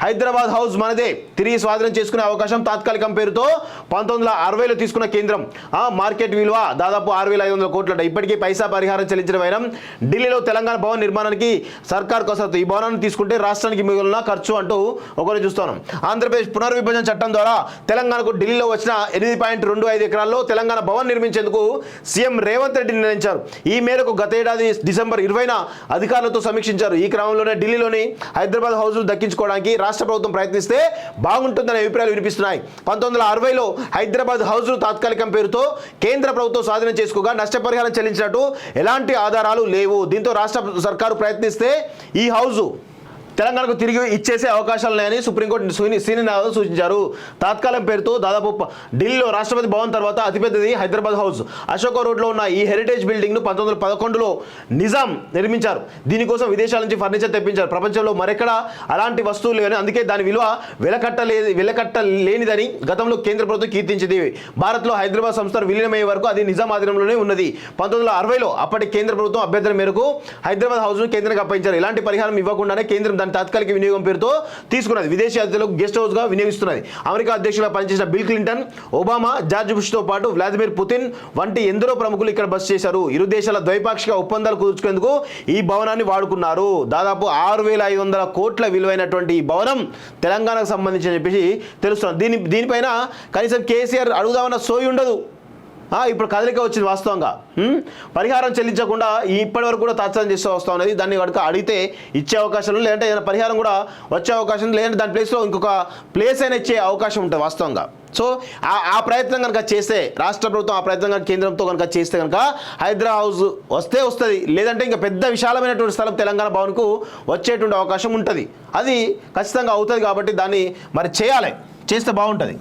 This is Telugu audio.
హైదరాబాద్ హౌస్ మనదే తిరిగి స్వాధీనం చేసుకునే అవకాశం తాత్కాలికం పేరుతో 1960లో తీసుకున్న కేంద్రం మార్కెట్ విలువ దాదాపు 6500 కోట్లట. ఇప్పటికీ పైసా పరిహారం చెల్లించిన వైరం ఢిల్లీలో తెలంగాణ భవన్ నిర్మాణానికి సర్కార్ కసరత్తు. ఈ భవనాన్ని తీసుకుంటే రాష్ట్రానికి మిగిలిన ఖర్చు అంటూ ఒకరు చూస్తున్నాం. ఆంధ్రప్రదేశ్ పునర్విభజన చట్టం ద్వారా తెలంగాణకు ఢిల్లీలో వచ్చిన 8.25 ఎకరాల్లో తెలంగాణ భవన్ నిర్మించేందుకు సీఎం రేవంత్ రెడ్డి నిర్ణయించారు. ఈ మేరకు గత ఏడాది డిసెంబర్ 20న అధికారులతో సమీక్షించారు. ఈ క్రమంలోనే ఢిల్లీలోని హైదరాబాద్ హౌస్ దక్కించుకోవడానికి రాష్ట్ర ప్రభుత్వం ప్రయత్నిస్తే బాగుంటుందనే అభిప్రాయాలు వినిపిస్తున్నాయి. 1960లో హైదరాబాద్ హౌస్ తాత్కాలికం పేరుతో కేంద్ర ప్రభుత్వం స్వాధీనం చేసుకోగా నష్టపరిహారం చెల్లించినట్టు ఎలాంటి ఆధారాలు లేవు. దీంతో రాష్ట్ర సర్కారు ప్రయత్నిస్తే ఈ హౌస్ తెలంగాణకు తిరిగి ఇచ్చేసే అవకాశాలు ఉన్నాయని సుప్రీంకోర్టు సీనియర్ న్యాయవాదులు సూచించారు. తాత్కాలికం పేరుతో దాదాపు ఢిల్లీలో రాష్ట్రపతి భవన్ తర్వాత అతిపెద్దది హైదరాబాద్ హౌస్. అశోక రోడ్లో ఉన్న ఈ హెరిటేజ్ బిల్డింగ్ను 1911లో నిజాం నిర్మించారు. దీనికోసం విదేశాల నుంచి ఫర్నిచర్ తెప్పించారు. ప్రపంచంలో మరెక్కడ అలాంటి వస్తువులు లేవని, అందుకే దాని విలువ వెలకట్టలేనిదని గతంలో కేంద్ర ప్రభుత్వం కీర్తించింది. భారత్లో హైదరాబాద్ సంస్థ విలీనమయ్యే వరకు అది నిజాం ఆధీనంలోనే ఉన్నది. 1960లో అప్పటి కేంద్ర ప్రభుత్వం అభ్యర్థన మేరకు హైదరాబాద్ హౌస్ను కేంద్రానికి అప్పగించారు. ఎలాంటి పరిహారం ఇవ్వకుండానే కేంద్రం దాని తాత్కాలిక వినియోగం పేరుతో తీసుకున్నది. విదేశీ అతిథులకు గెస్ట్ హౌస్ గా వినియోగిస్తున్నది. అమెరికా అధ్యక్షులుగా పనిచేసిన bill Clinton, Obama, George bush తో పాటు వ్లాదిమిర్ పుతిన్ వంటి ఎందరో ప్రముఖులు ఇక్కడ బస చేశారు. ఇరు దేశాల ద్వైపాక్షిక ఒప్పందాలు కుదుర్చుకునేందుకు ఈ భవనాన్ని వాడుకున్నారు. దాదాపు 6500 కోట్ల విలువైనటువంటి ఈ భవనం తెలంగాణకు సంబంధించి చెప్పేసి తెలుస్తున్నారు. దీనిపైన కనీసం కేసీఆర్ అడుగుదామన్న సోయి ఉండదు. ఇప్పుడు కదలిక వచ్చింది. వాస్తవంగా పరిహారం చెల్లించకుండా ఇప్పటి వరకు కూడా తాత్సారం చేస్తూ వస్తూ ఉన్నది. దాన్ని కనుక అడిగితే ఇచ్చే అవకాశం లేదంటే ఏదైనా పరిహారం కూడా వచ్చే అవకాశం లేదంటే దాని ప్లేస్లో ఇంకొక ప్లేస్ అయినా ఇచ్చే అవకాశం ఉంటుంది వాస్తవంగా. సో ఆ ప్రయత్నం కనుక చేస్తే రాష్ట్ర ప్రభుత్వం, ఆ ప్రయత్నం కనుక కేంద్రంతో కనుక చేస్తే కనుక హైదరాబాద్ హౌస్ వస్తుంది. లేదంటే ఇంకా పెద్ద విశాలమైనటువంటి స్థలం తెలంగాణ భవన్కు వచ్చేటువంటి అవకాశం ఉంటుంది. అది ఖచ్చితంగా అవుతుంది. కాబట్టి దాన్ని మరి చేస్తే బాగుంటుంది.